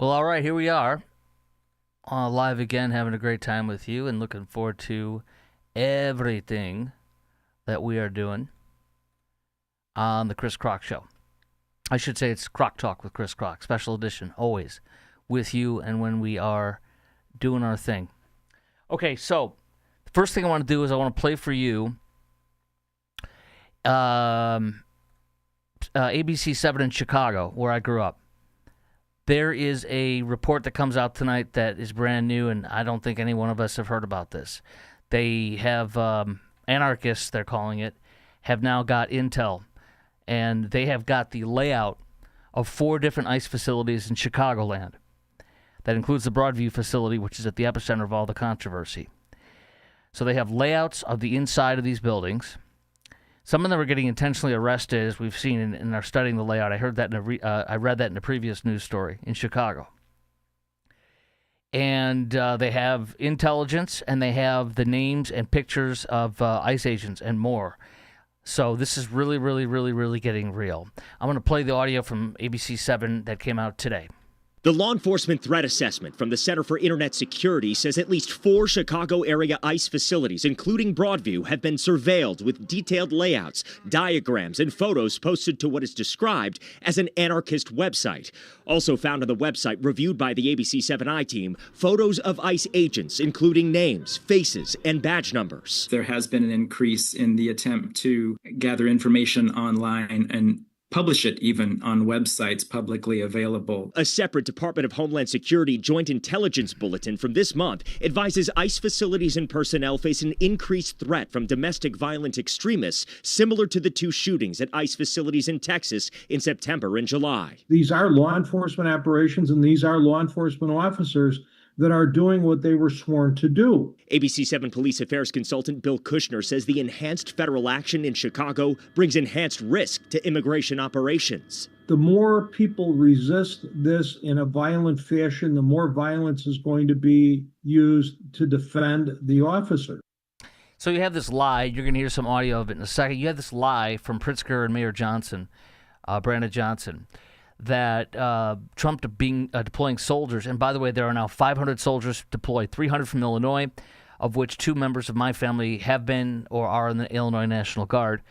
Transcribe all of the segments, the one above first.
Well, all right, here we are, live again, having a great time with you and looking forward to everything that we are doing on the Chris Crock Show. I should say it's Crock Talk with Chris Crock, special edition, always with you and when we are doing our thing. Okay, so the first thing I want to do is I want to play for you ABC 7 in Chicago, where I grew up. There is a report that comes out tonight that is brand new, and I don't think any one of us have heard about this. They have, Anarchists, they're calling it, have now got intel, and they have got the layout of 4 different ICE facilities in Chicagoland. That includes the Broadview facility, which is at the epicenter of all the controversy. So they have layouts of the inside of these buildings. Some of them are getting intentionally arrested, as we've seen and are studying the layout. I heard that I read that in a previous news story in Chicago. And they have intelligence, and they have the names and pictures of ICE agents and more. So this is really, really, really, really getting real. I'm going to play the audio from ABC 7 that came out today. The law enforcement threat assessment from the Center for Internet Security says at least 4 Chicago area ICE facilities, including Broadview, have been surveilled with detailed layouts, diagrams, and photos posted to what is described as an anarchist website. Also found on the website, reviewed by the ABC 7i team, photos of ICE agents, including names, faces, and badge numbers. There has been an increase in the attempt to gather information online and publish it even on websites publicly available. A separate Department of Homeland Security Joint Intelligence Bulletin from this month advises ICE facilities and personnel face an increased threat from domestic violent extremists, similar to the 2 shootings at ICE facilities in Texas in September and July. These are law enforcement operations, and these are law enforcement officers that are doing what they were sworn to do. ABC 7 police affairs consultant Bill Kushner says the enhanced federal action in Chicago brings enhanced risk to immigration operations. The more people resist this in a violent fashion, the more violence is going to be used to defend the officer. So you have this lie. You're going to hear some audio of it in a second. You have this lie from Pritzker and Mayor Johnson, Brandon Johnson, that Trump deploying soldiers. And by the way, there are now 500 soldiers deployed, 300 from Illinois, of which 2 members of my family have been or are in the Illinois National Guard.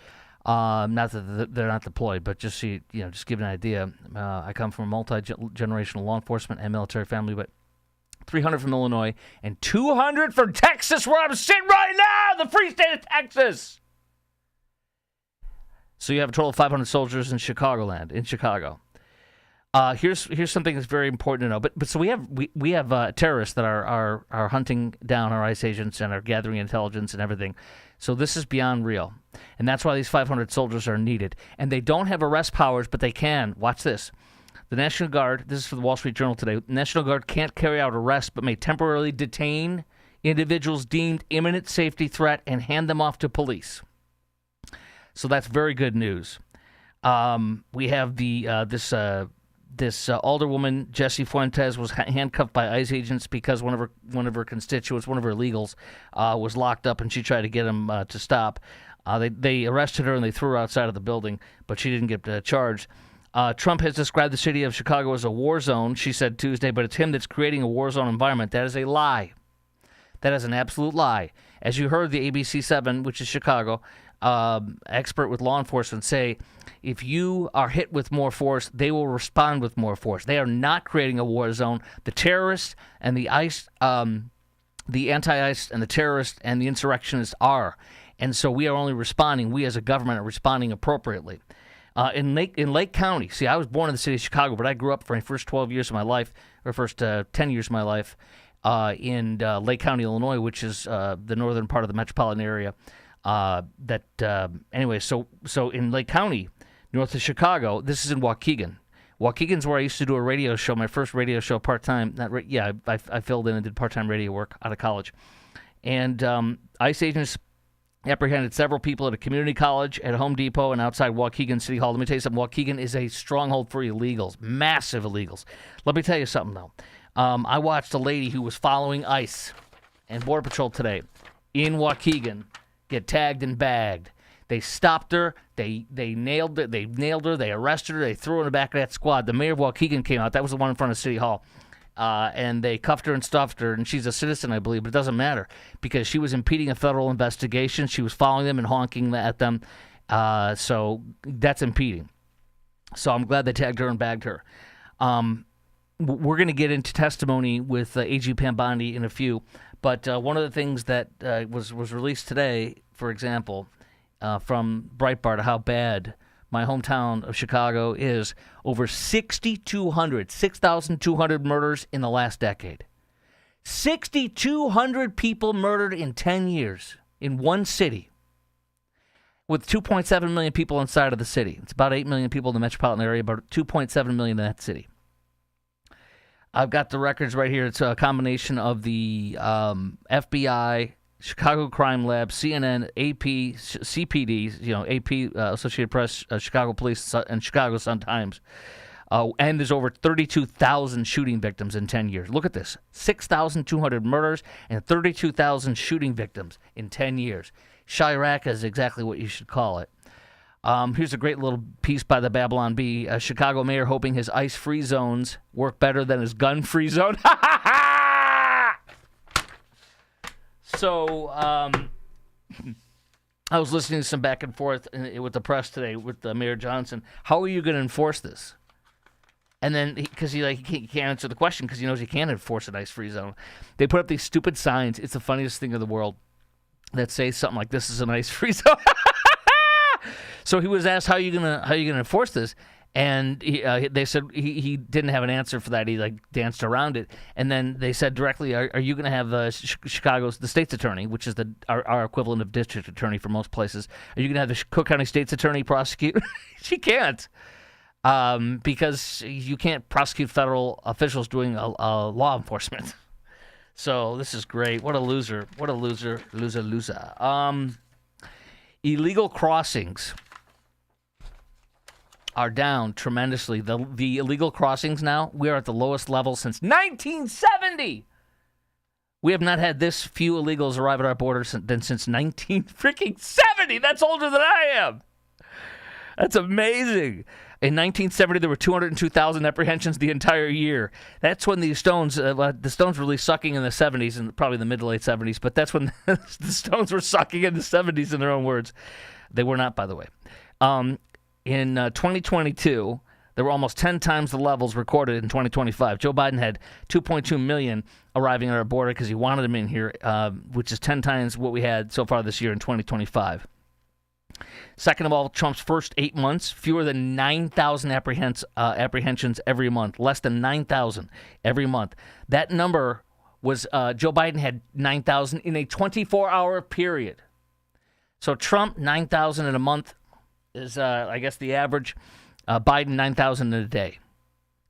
Not that they're not deployed, but just give an idea. I come from a multi-generational law enforcement and military family, but 300 from Illinois and 200 from Texas, where I'm sitting right now, the free state of Texas. So you have a total of 500 soldiers in Chicagoland, in Chicago. Here's something that's very important to know. But so we have terrorists that are hunting down our ICE agents and are gathering intelligence and everything. So this is beyond real, and that's why these 500 soldiers are needed. And they don't have arrest powers, but they can. Watch this. The National Guard. This is for the Wall Street Journal today. The National Guard can't carry out arrests, but may temporarily detain individuals deemed imminent safety threat and hand them off to police. So that's very good news. We have this alderwoman, Jessie Fuentes, was handcuffed by ICE agents because one of her constituents, one of her illegals, was locked up, and she tried to get him to stop. They arrested her and they threw her outside of the building, but she didn't get charged. Trump has described the city of Chicago as a war zone, she said Tuesday, but it's him that's creating a war zone environment. That is a lie. That is an absolute lie. As you heard the ABC 7, which is Chicago, expert with law enforcement, say, if you are hit with more force, they will respond with more force. They are not creating a war zone. The terrorists and the ICE, the anti-ICE and the terrorists and the insurrectionists are. And so we are only responding, we as a government are responding appropriately. In Lake County, see, I was born in the city of Chicago, but I grew up for my first 12 years of my life, or first 10 years of my life, in Lake County, Illinois, which is the northern part of the metropolitan area. Anyway, so in Lake County, north of Chicago, this is in Waukegan. Waukegan's where I used to do a radio show, my first radio show part-time. I filled in and did part-time radio work out of college. And ICE agents apprehended several people at a community college, at Home Depot, and outside Waukegan City Hall. Let me tell you something. Waukegan is a stronghold for illegals, massive illegals. Let me tell you something, though. I watched a lady who was following ICE and Border Patrol today in Waukegan get tagged and bagged. They stopped her. They nailed it. They nailed her. They arrested her. They threw her in the back of that squad. The mayor of Waukegan came out. That was the one in front of City Hall. And they cuffed her and stuffed her, and she's a citizen, I believe, but it doesn't matter because she was impeding a federal investigation. She was following them and honking at them, so that's impeding. So I'm glad they tagged her and bagged her. We're going to get into testimony with AG Pambandi in a few, but one of the things that was released today, for example, from Breitbart, how bad my hometown of Chicago is, over 6,200 murders in the last decade. 6,200 people murdered in 10 years in one city with 2.7 million people inside of the city. It's about 8 million people in the metropolitan area, about 2.7 million in that city. I've got the records right here. It's a combination of the FBI, Chicago Crime Lab, CNN, AP, CPD, AP, Associated Press, Chicago Police, and Chicago Sun-Times. And there's over 32,000 shooting victims in 10 years. Look at this. 6,200 murders and 32,000 shooting victims in 10 years. Chirac is exactly what you should call it. Here's a great little piece by the Babylon Bee. A Chicago mayor hoping his ice-free zones work better than his gun-free zone. So I was listening to some back and forth with the press today with Mayor Johnson. How are you going to enforce this? And then, because he can't answer the question because he knows he can't enforce an ice-free zone. They put up these stupid signs. It's the funniest thing in the world that say something like, "This is an ice-free zone." So he was asked, "How are you gonna enforce this?" And they said he didn't have an answer for that. He danced around it. And then they said directly, "Are you going to have the state's attorney, which is our equivalent of district attorney for most places? Are you going to have the Cook County State's attorney prosecute?" She can't, because you can't prosecute federal officials doing a law enforcement. So this is great. What a loser! What a loser! Illegal crossings are down tremendously. The illegal crossings now, we are at the lowest level since 1970. We have not had this few illegals arrive at our border since 1970. That's older than I am. That's amazing. In 1970, there were 202,000 apprehensions the entire year. That's when the Stones were really sucking in the 70s and probably the mid to late 70s. But that's when the Stones were sucking in the 70s, in their own words. They were not, by the way. In 2022, there were almost 10 times the levels recorded in 2025. Joe Biden had 2.2 million arriving at our border because he wanted them in here, which is 10 times what we had so far this year in 2025. Second of all, Trump's first 8 months, fewer than 9,000 apprehensions every month, less than 9,000 every month. That number was Joe Biden had 9,000 in a 24-hour period. So Trump, 9,000 in a month is, I guess, the average. Biden, 9,000 in a day.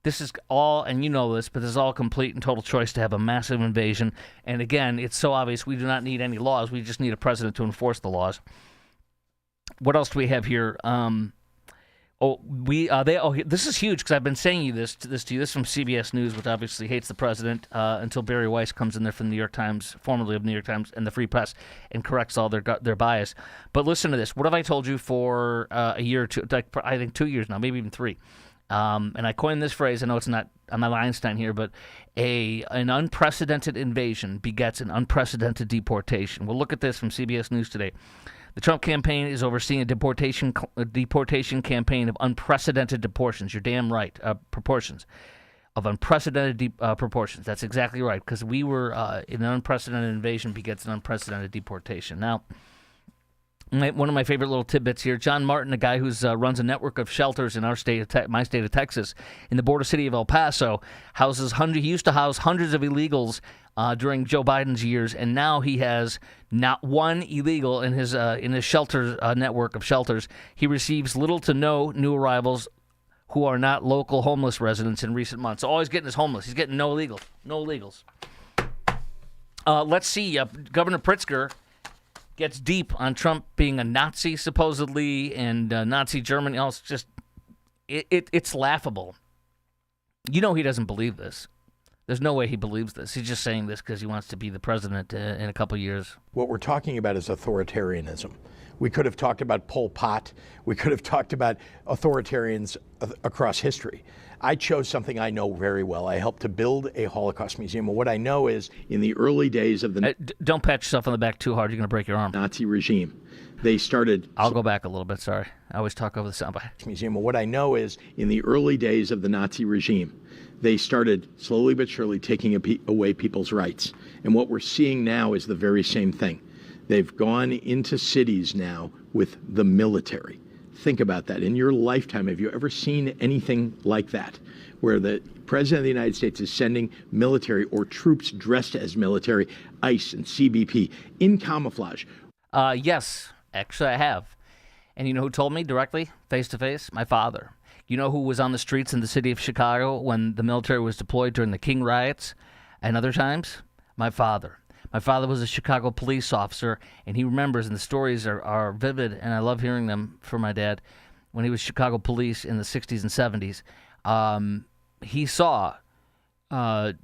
This is all, and you know this, but this is all complete and total choice to have a massive invasion. And again, it's so obvious we do not need any laws. We just need a president to enforce the laws. What else do we have here? This is huge because I've been saying this to you. This is from CBS News, which obviously hates the president until Barry Weiss comes in there from the New York Times, formerly of New York Times, and the Free Press, and corrects all their bias. But listen to this. What have I told you for a year or two? I think 2 years now, maybe even 3. And I coined this phrase. I know it's not, I'm not Einstein here, but an unprecedented invasion begets an unprecedented deportation. We'll look at this from CBS News today. The Trump campaign is overseeing a deportation campaign of unprecedented proportions. You're damn right. Proportions. Of unprecedented proportions. That's exactly right, because we were in an unprecedented invasion begets an unprecedented deportation. Now, one of my favorite little tidbits here, John Martin, a guy who runs a network of shelters in our state, my state of Texas, in the border city of El Paso, he used to house hundreds of illegals during Joe Biden's years, and now he has not one illegal in his shelter network of shelters. He receives little to no new arrivals who are not local homeless residents in recent months. So all he's getting is homeless. He's getting no illegals. Let's see. Governor Pritzker gets deep on Trump being a Nazi, supposedly, and Nazi Germany. It's just, it's laughable. You know he doesn't believe this. There's no way he believes this. He's just saying this because he wants to be the president in a couple years. What we're talking about is authoritarianism. We could have talked about Pol Pot. We could have talked about authoritarians across history. I chose something I know very well. I helped to build a Holocaust museum. And what I know is in the early days of the Don't pat yourself on the back too hard. You're going to break your arm. Nazi regime, they started... I'll go back a little bit. Sorry. I always talk over the soundbite. Museum. And what I know is in the early days of the Nazi regime, they started slowly but surely taking away people's rights. And what we're seeing now is the very same thing. They've gone into cities now with the military. Think about that. In your lifetime, have you ever seen anything like that, where the President of the United States is sending military or troops dressed as military, ICE and CBP, in camouflage? Yes, actually I have. And you know who told me directly, face to face? My father. You know who was on the streets in the city of Chicago when the military was deployed during the King riots and other times? My father. My father was a Chicago police officer, and he remembers, and the stories are vivid, and I love hearing them from my dad. When he was Chicago police in the 60s and 70s, he saw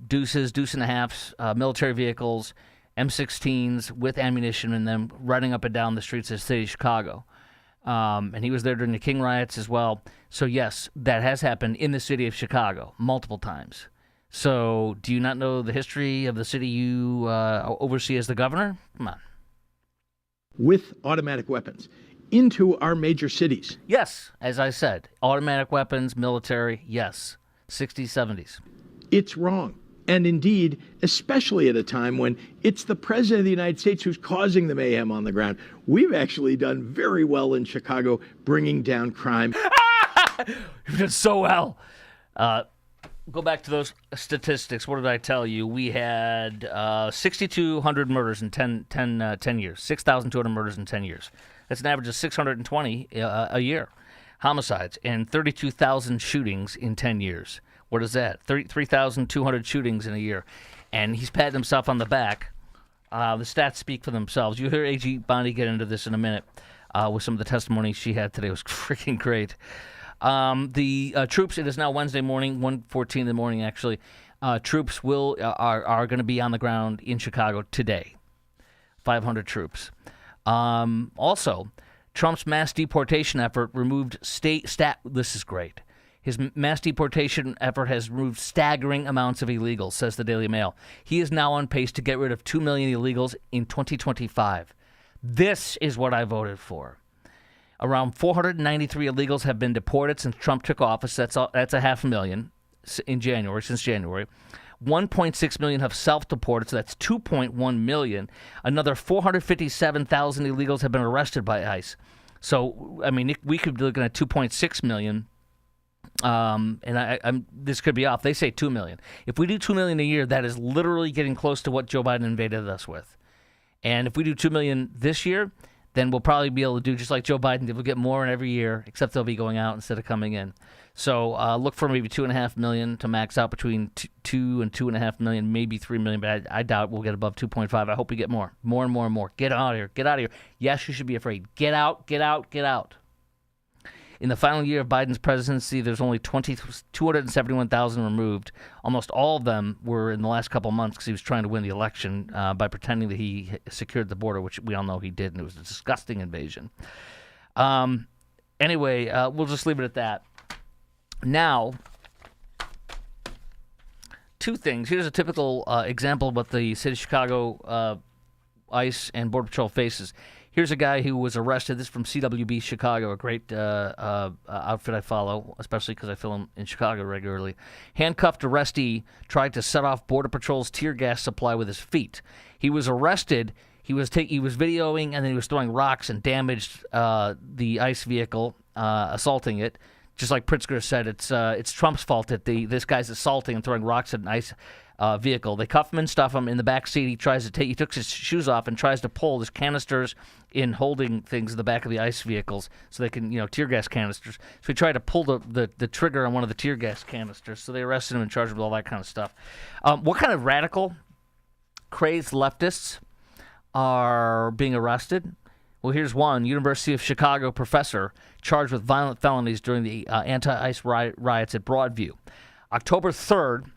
deuces, deuce and a halves, military vehicles, M16s with ammunition in them, running up and down the streets of the city of Chicago. And he was there during the King riots as well. So, yes, that has happened in the city of Chicago multiple times. So, do you not know the history of the city you oversee as the governor? Come on. With automatic weapons into our major cities. Yes, as I said, automatic weapons, military, yes. 60s, 70s. It's wrong. And indeed, especially at a time when it's the President of the United States who's causing the mayhem on the ground. We've actually done very well in Chicago bringing down crime. You've done so well. Go back to those statistics. What did I tell you? We had 6,200 murders in 10 years, 6,200 murders in 10 years. That's an average of 620 a year. Homicides and 32,000 shootings in 10 years. What is that? 3,200 shootings in a year. And he's patting himself on the back. The stats speak for themselves. You'll hear A.G. Bonnie get into this in a minute with some of the testimony she had today. It was freaking great. The troops, it is now Wednesday morning, 1:14 in the morning actually. Troops are going to be on the ground in Chicago today. 500 troops. Also, Trump's mass deportation effort removed this is great. His mass deportation effort has removed staggering amounts of illegals, says the Daily Mail. He is now on pace to get rid of 2 million illegals in 2025. This is what I voted for. Around 493 illegals have been deported since Trump took office. That's 500,000 in January, since January. 1.6 million have self-deported, so that's 2.1 million. Another 457,000 illegals have been arrested by ICE. So, I mean, we could be looking at 2.6 million. And this could be off. They say 2 million. If we do 2 million a year, that is literally getting close to what Joe Biden invaded us with. And if we do 2 million this year, then we'll probably be able to do just like Joe Biden did. We'll get more in every year, except they'll be going out instead of coming in. So look for maybe 2.5 million to max out between 2 and 2.5 million, maybe 3 million, but I doubt we'll get above 2.5. I hope we get more and more and more. Get out of here. Get out of here. Yes, you should be afraid. Get out, get out, get out. In the final year of Biden's presidency, there's only 271,000 removed. Almost all of them were in the last couple of months because he was trying to win the election by pretending that he secured the border, which we all know he did, and it was a disgusting invasion. Anyway, we'll just leave it at that. Now, two things. Here's a typical example of what the city of Chicago ICE and Border Patrol faces. Here's a guy who was arrested. This is from CWB Chicago, a great outfit I follow, especially because I film in Chicago regularly. Handcuffed arrestee tried to set off Border Patrol's tear gas supply with his feet. He was arrested. He was videoing, and then he was throwing rocks and damaged the ICE vehicle, assaulting it. Just like Pritzker said, it's Trump's fault that this guy's assaulting and throwing rocks at an ICE vehicle. They cuff him and stuff him in the back seat. He took his shoes off and tries to pull his canisters in holding things in the back of the ICE vehicles so they can, tear gas canisters. So he tried to pull the trigger on one of the tear gas canisters. So they arrested him and charged him with all that kind of stuff. What kind of radical, crazed leftists are being arrested? Well, here's one. University of Chicago professor charged with violent felonies during the anti-ICE riots at Broadview. October 3rd,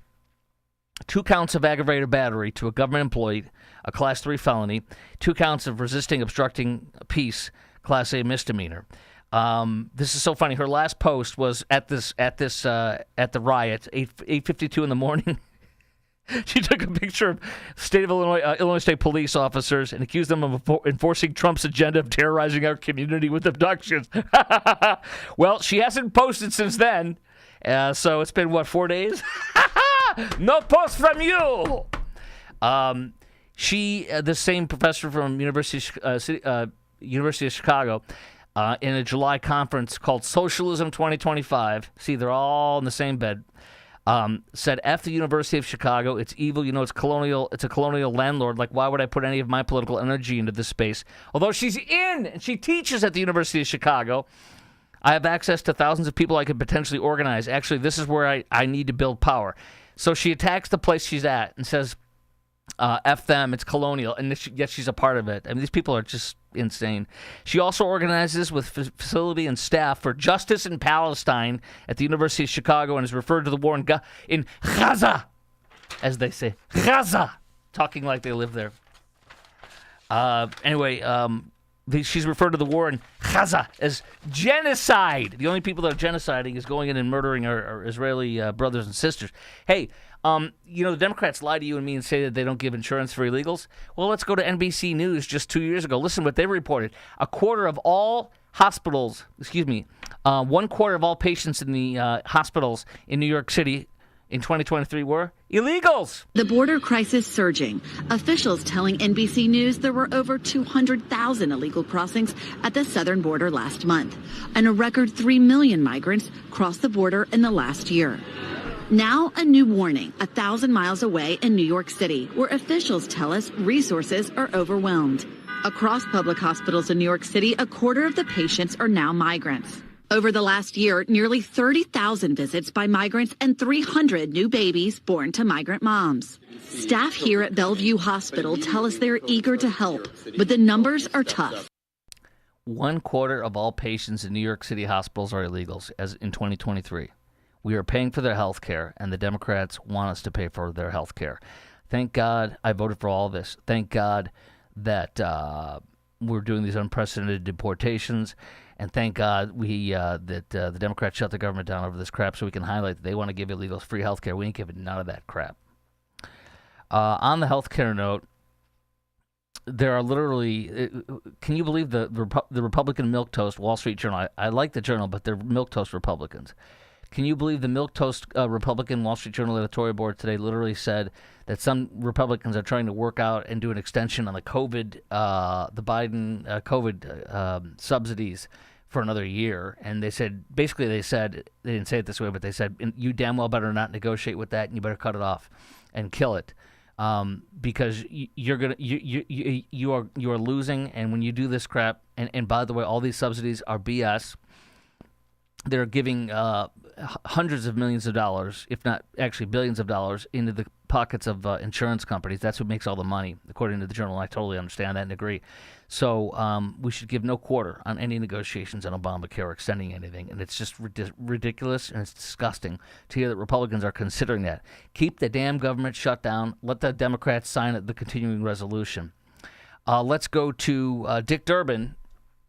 2 counts of aggravated battery to a government employee, a Class 3 felony, 2 counts of resisting, obstructing peace, Class A misdemeanor. This is so funny. Her last post was at the riot, 8:52 in the morning. She took a picture of state of Illinois State police officers and accused them of enforcing Trump's agenda of terrorizing our community with abductions. Well, she hasn't posted since then, so it's been, 4 days? No post from you! She, the same professor from University of Chicago, in a July conference called Socialism 2025, see, they're all in the same bed, said, F the University of Chicago, it's evil, it's a colonial landlord, like why would I put any of my political energy into this space? Although she teaches at the University of Chicago, I have access to thousands of people I could potentially organize. Actually, this is where I need to build power. So she attacks the place she's at and says, F them, it's colonial, and yet she's a part of it. I mean, these people are just insane. She also organizes with facility and staff for justice in Palestine at the University of Chicago and is referred to the war in Gaza, as they say, Gaza, talking like they live there. She's referred to the war in Gaza as genocide. The only people that are genociding is going in and murdering our Israeli brothers and sisters. Hey, the Democrats lie to you and me and say that they don't give insurance for illegals. Well, let's go to NBC News just 2 years ago. Listen what they reported. 1/4 of all hospitals, 1/4 of all patients in the hospitals in New York City in 2023 were illegals. The border crisis surging. Officials telling NBC News there were over 200,000 illegal crossings at the southern border last month, and a record 3 million migrants crossed the border in the last year. Now, a new warning 1,000 miles away in New York City, where officials tell us resources are overwhelmed. Across public hospitals in New York City, 1/4 of the patients are now migrants. Over the last year, nearly 30,000 visits by migrants and 300 new babies born to migrant moms. Staff here at Bellevue Hospital tell us they're eager to help, but the numbers are tough. 1/4 of all patients in New York City hospitals are illegals, as in 2023. We are paying for their health care, and the Democrats want us to pay for their health care. Thank God I voted for all this. Thank God that we're doing these unprecedented deportations, and thank God that the Democrats shut the government down over this crap so we can highlight that they want to give illegals free health care. We ain't giving none of that crap. On the health care note, there are literally, can you believe the Republican milquetoast Wall Street Journal? I like the Journal, but they're milquetoast Republicans. Can you believe the milquetoast Republican Wall Street Journal editorial board today literally said that some Republicans are trying to work out and do an extension on the Biden COVID subsidies for another year? And they said, they didn't say it this way, but they said, you damn well better not negotiate with that, and you better cut it off and kill it. Because you are losing, and when you do this crap, and by the way, all these subsidies are BS. They're giving hundreds of millions of dollars, if not actually billions of dollars, into the pockets of insurance companies. That's what makes all the money, according to the Journal. I totally understand that and agree. So we should give no quarter on any negotiations on Obamacare or extending anything. And it's just ridiculous, and it's disgusting to hear that Republicans are considering that. Keep the damn government shut down. Let the Democrats sign the continuing resolution. Let's go to Dick Durbin.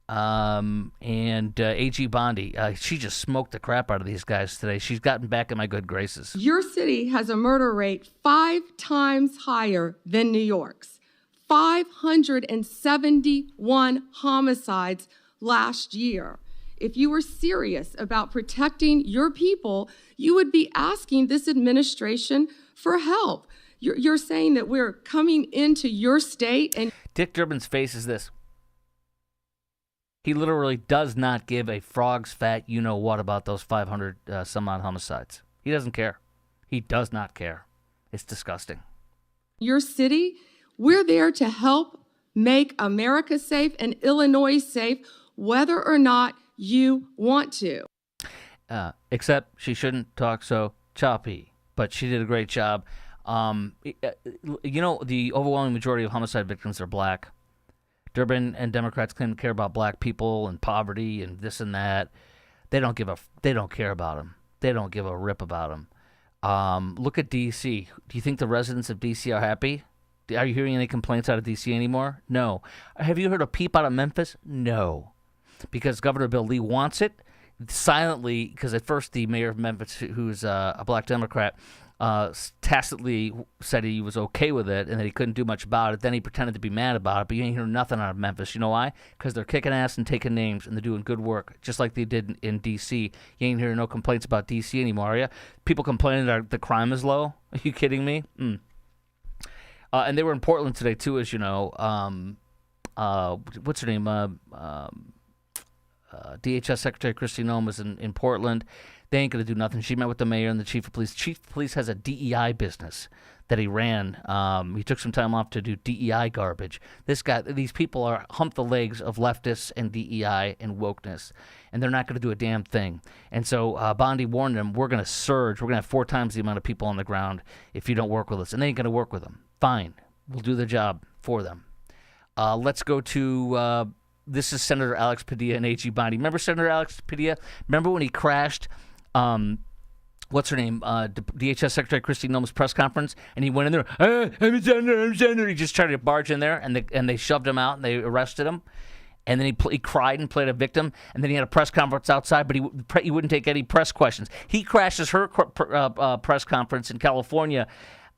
And A.G. Bondi. She just smoked the crap out of these guys today. She's gotten back in my good graces. Your city has a murder rate 5 times higher than New York's. 571 homicides last year. If you were serious about protecting your people, you would be asking this administration for help. You're saying that we're coming into your state and... Dick Durbin's face is this. He literally does not give a frog's fat you-know-what about those 500 some-odd homicides. He doesn't care. He does not care. It's disgusting. Your city, we're there to help make America safe and Illinois safe, whether or not you want to. Except she shouldn't talk so choppy, but she did a great job. The overwhelming majority of homicide victims are black. Durbin and Democrats claim to care about black people and poverty and this and that. They don't care about them. They don't give a rip about them. Look at D.C. Do you think the residents of D.C. are happy? Are you hearing any complaints out of D.C. anymore? No. Have you heard a peep out of Memphis? No. Because Governor Bill Lee wants it silently, because at first the mayor of Memphis, who's a black Democrat, tacitly said he was okay with it and that he couldn't do much about it. Then he pretended to be mad about it, but you ain't hearing nothing out of Memphis. You know why? Because they're kicking ass and taking names, and they're doing good work, just like they did in D.C. You ain't hearing no complaints about D.C. anymore, are you? People complaining that the crime is low? Are you kidding me? And they were in Portland today, too, as you know. What's her name? DHS Secretary Kristi Noem was in Portland. They ain't going to do nothing. She met with the mayor and the chief of police. Chief of police has a DEI business that he ran. He took some time off to do DEI garbage. These people are hump the legs of leftists and DEI and wokeness, and they're not going to do a damn thing. And so Bondi warned them, we're going to surge. We're going to have 4 times the amount of people on the ground if you don't work with us. And they ain't going to work with them. Fine. We'll do the job for them. Let's go to, this is Senator Alex Padilla and A.G. Bondi. Remember Senator Alex Padilla? Remember when he crashed, what's her name, DHS Secretary Kristi Noem's press conference, and he went in there, I'm a senator. He just tried to barge in there, and they shoved him out, and they arrested him. And then he cried and played a victim, and then he had a press conference outside, but he wouldn't take any press questions. He crashes her press conference in California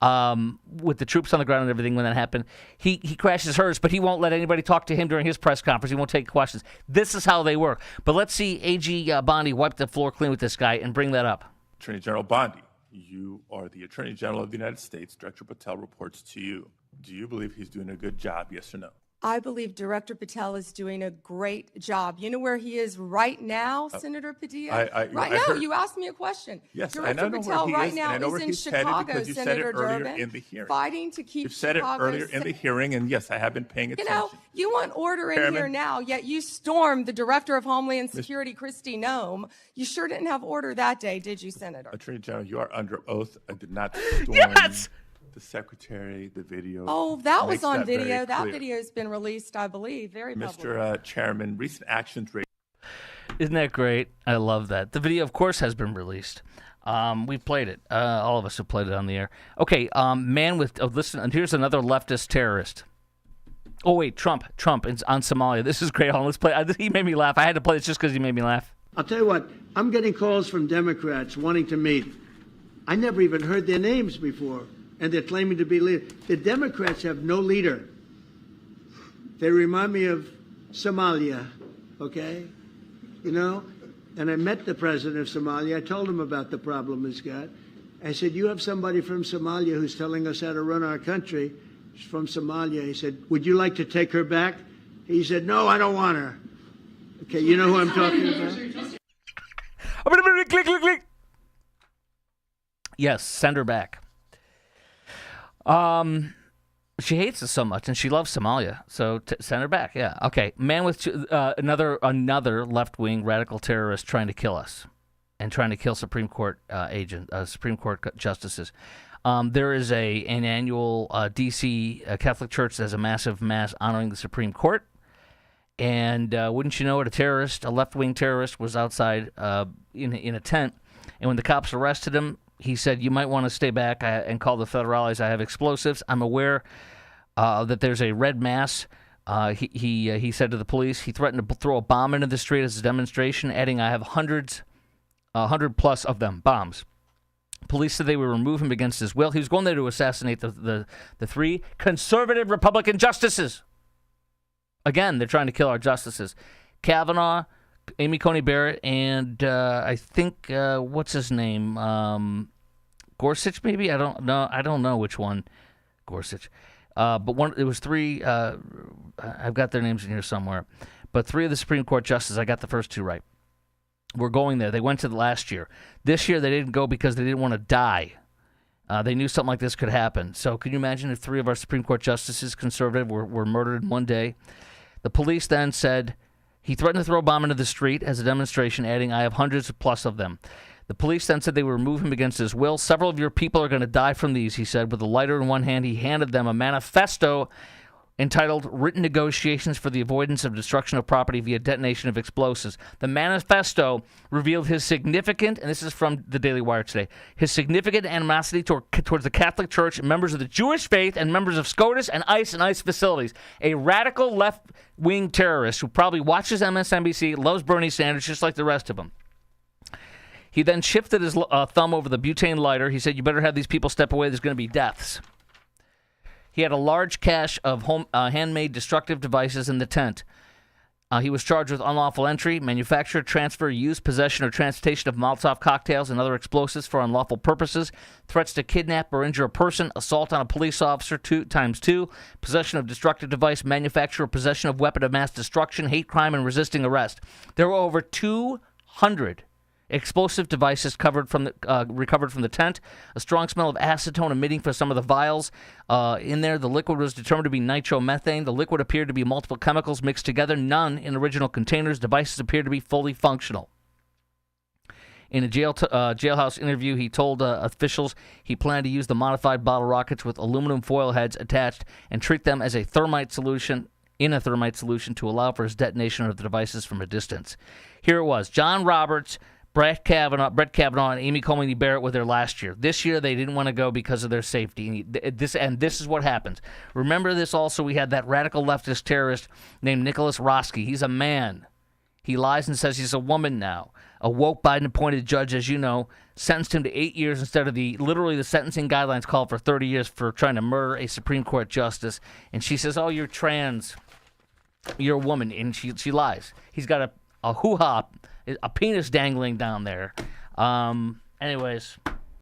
with the troops on the ground and everything when that happened. He crashes hers, but he won't let anybody talk to him during his press conference. He won't take questions. This is how they work. But let's see A.G. Bondi wipe the floor clean with this guy and bring that up. Attorney General Bondi, you are the Attorney General of the United States. Director Patel reports to you. Do you believe he's doing a good job, yes or no? I believe Director Patel is doing a great job. You know where he is right now, Senator Padilla? Right now, you asked me a question. Yes, Director I know Patel where he right is, now and I know is where in he's headed Chicago, because you said Senator it earlier Durbin, in the hearing. fighting to keep You've said Chicago it earlier in the hearing, and yes, I have been paying attention. You want order in here now, yet you stormed the Director of Homeland Security, Kristi Noem. You sure didn't have order that day, did you, Senator? Attorney General, you are under oath. I did not storm the secretary, the video. Oh, that was on video. That That video has been released, I believe, very publicly. Mr. Chairman, recent actions. Isn't that great? I love that. The video, of course, has been released. We've played it. All of us have played it on the air. Okay, man with listen. And here's another leftist terrorist. Oh wait, Trump on Somalia. This is great. Hold on, let's play. He made me laugh. I had to play this just because he made me laugh. I'll tell you what. I'm getting calls from Democrats wanting to meet. I never even heard their names before, and they're claiming to be leaders. The Democrats have no leader. They remind me of Somalia. Okay, you know. And I met the president of Somalia. I told him about the problem he's got. I said, you have somebody from Somalia who's telling us how to run our country. She's from Somalia. He said, would you like to take her back? He said, no, I don't want her. Okay, you know who I'm talking about? Click. Yes, send her back. She hates us so much, and she loves Somalia, so send her back. Yeah, okay. Man with another left-wing radical terrorist trying to kill us, and trying to kill Supreme Court Supreme Court justices. There is an annual D.C. Catholic Church that has a massive mass honoring the Supreme Court, and wouldn't you know it, a left-wing terrorist was outside in a tent, and when the cops arrested him, he said, you might want to stay back and call the federales. I have explosives. I'm aware that there's a red mass. He said to the police, he threatened to throw a bomb into the street as a demonstration, adding, I have 100 plus of them, bombs. Police said they would remove him against his will. He was going there to assassinate the 3 conservative Republican justices. Again, they're trying to kill our justices. Kavanaugh, Amy Coney Barrett, and I think what's his name? Gorsuch, maybe? I don't know which one. Gorsuch. But it was 3. I've got their names in here somewhere. But 3 of the Supreme Court justices, I got the first 2 right. We're going there. They went to the last year. This year they didn't go because they didn't want to die. They knew something like this could happen. So can you imagine if 3 of our Supreme Court justices, conservative, were murdered in one day? The police then said he threatened to throw a bomb into the street as a demonstration, adding, I have hundreds plus of them. The police then said they would remove him against his will. Several of your people are going to die from these, he said. With a lighter in one hand, he handed them a manifesto entitled Written Negotiations for the Avoidance of Destruction of Property via Detonation of Explosives. The manifesto revealed his significant, and this is from the Daily Wire today, his significant animosity towards the Catholic Church, members of the Jewish faith, and members of SCOTUS and ICE facilities. A radical left-wing terrorist who probably watches MSNBC, loves Bernie Sanders just like the rest of them. He then shifted his thumb over the butane lighter. He said, you better have these people step away. There's going to be deaths. He had a large cache of handmade destructive devices in the tent. He was charged with unlawful entry, manufacture, transfer, use, possession, or transportation of Molotov cocktails and other explosives for unlawful purposes, threats to kidnap or injure a person, assault on a police officer 2x2, possession of destructive device, manufacture or possession of weapon of mass destruction, hate crime, and resisting arrest. There were over 200 explosive devices recovered from the tent. A strong smell of acetone emitting from some of the vials in there. The liquid was determined to be nitromethane. The liquid appeared to be multiple chemicals mixed together, none in original containers. Devices appeared to be fully functional. In a jailhouse interview, he told officials he planned to use the modified bottle rockets with aluminum foil heads attached and treat them as a thermite solution to allow for his detonation of the devices from a distance. Here it was. John Roberts, Brett Kavanaugh, and Amy Coney Barrett were there last year. This year, they didn't want to go because of their safety. This is what happens. Remember this also, we had that radical leftist terrorist named Nicholas Roski. He's a man. He lies and says he's a woman now. A woke Biden-appointed judge, as you know, sentenced him to 8 years instead of the sentencing guidelines called for 30 years for trying to murder a Supreme Court justice. And she says, oh, you're trans. You're a woman. And she lies. He's got a hoo-ha, a penis dangling down there. Anyways,